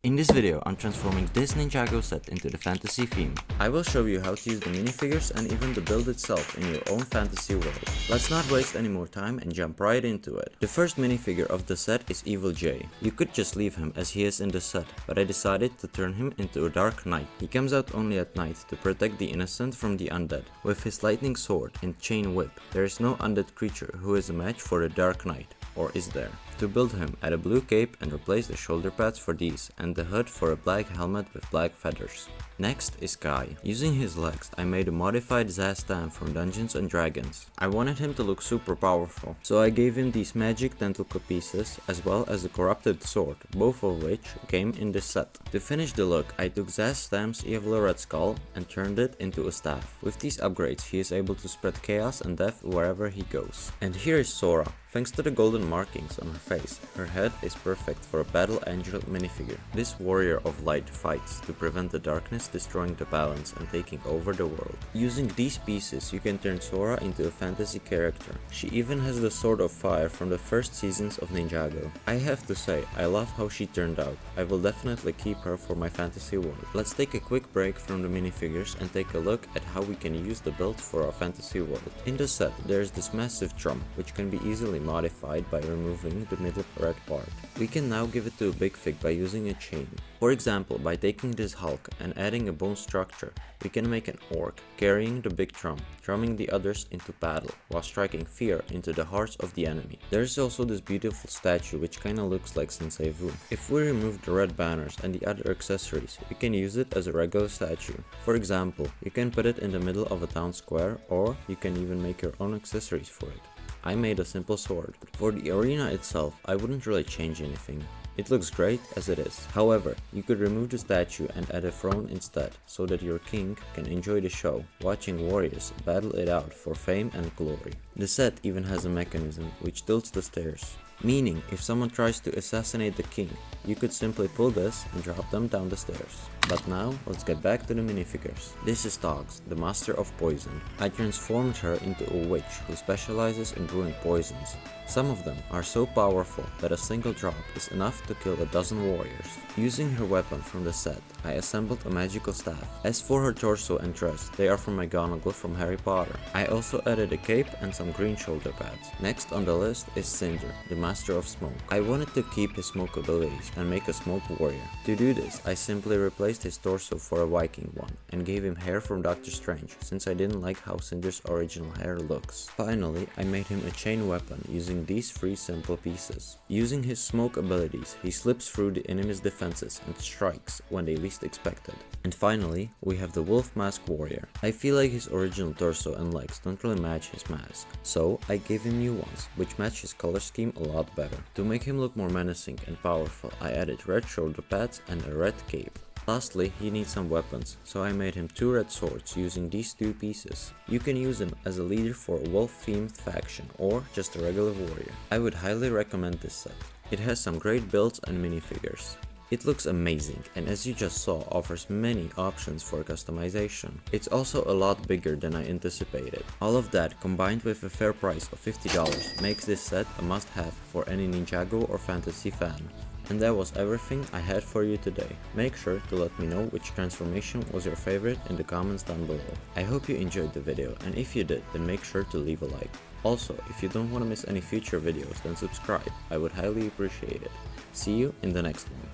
In this video, I'm transforming this Ninjago set into the fantasy theme. I will show you how to use the minifigures and even the build itself in your own fantasy world. Let's not waste any more time and jump right into it. The first minifigure of the set is Evil J. You could just leave him as he is in the set, but I decided to turn him into a dark knight. He comes out only at night to protect the innocent from the undead. With his lightning sword and chain whip, there is no undead creature who is a match for the dark knight. Or is there? To build him, add a blue cape and replace the shoulder pads for these and the hood for a black helmet with black feathers. Next is Kai. Using his legs, I made a modified Zastam from Dungeons and Dragons. I wanted him to look super powerful, so I gave him these magic tentacle pieces as well as a corrupted sword, both of which came in this set. To finish the look, I took Zastam's evil red skull and turned it into a staff. With these upgrades, he is able to spread chaos and death wherever he goes. And here is Sora. Thanks to the golden markings on her face, her head is perfect for a battle angel minifigure. This warrior of light fights to prevent the darkness destroying the balance and taking over the world. Using these pieces, you can turn Sora into a fantasy character. She even has the Sword of Fire from the first seasons of Ninjago. I have to say, I love how she turned out. I will definitely keep her for my fantasy world. Let's take a quick break from the minifigures and take a look at how we can use the build for our fantasy world. In the set, there is this massive drum, which can be easily modified by removing the middle red part. We can now give it to a big fig by using a chain. For example, by taking this Hulk and adding a bone structure, we can make an orc carrying the big drum, drumming the others into battle while striking fear into the hearts of the enemy. There's also this beautiful statue which kinda looks like Sensei Vu. If we remove the red banners and the other accessories, we can use it as a regular statue. For example, you can put it in the middle of a town square, or you can even make your own accessories for it. I made a simple sword. For the arena itself, I wouldn't really change anything. It looks great as it is. However, you could remove the statue and add a throne instead, so that your king can enjoy the show, watching warriors battle it out for fame and glory. The set even has a mechanism which tilts the stairs. Meaning, if someone tries to assassinate the king, you could simply pull this and drop them down the stairs. But now, let's get back to the minifigures. This is Togs, the master of poison. I transformed her into a witch who specializes in brewing poisons. Some of them are so powerful that a single drop is enough to kill a dozen warriors. Using her weapon from the set, I assembled a magical staff. As for her torso and dress, they are from McGonagall from Harry Potter. I also added a cape and some green shoulder pads. Next on the list is Cinder, the master of smoke. I wanted to keep his smoke abilities and make a smoke warrior. To do this, I simply replaced his torso for a Viking one and gave him hair from Doctor Strange, since I didn't like how Cinder's original hair looks. Finally, I made him a chain weapon using these three simple pieces. Using his smoke abilities, he slips through the enemy's defenses and strikes when they least expect it. And finally, we have the Wolf Mask Warrior. I feel like his original torso and legs don't really match his mask, so I gave him new ones, which match his color scheme a lot better. To make him look more menacing and powerful, I added red shoulder pads and a red cape. Lastly, he needs some weapons, so I made him two red swords using these two pieces. You can use him as a leader for a wolf-themed faction or just a regular warrior. I would highly recommend this set. It has some great builds and minifigures. It looks amazing and, as you just saw, offers many options for customization. It's also a lot bigger than I anticipated. All of that combined with a fair price of $50 makes this set a must-have for any Ninjago or fantasy fan. And that was everything I had for you today. Make sure to let me know which transformation was your favorite in the comments down below. I hope you enjoyed the video, and if you did, then make sure to leave a like. Also, if you don't want to miss any future videos, then subscribe. I would highly appreciate it. See you in the next one.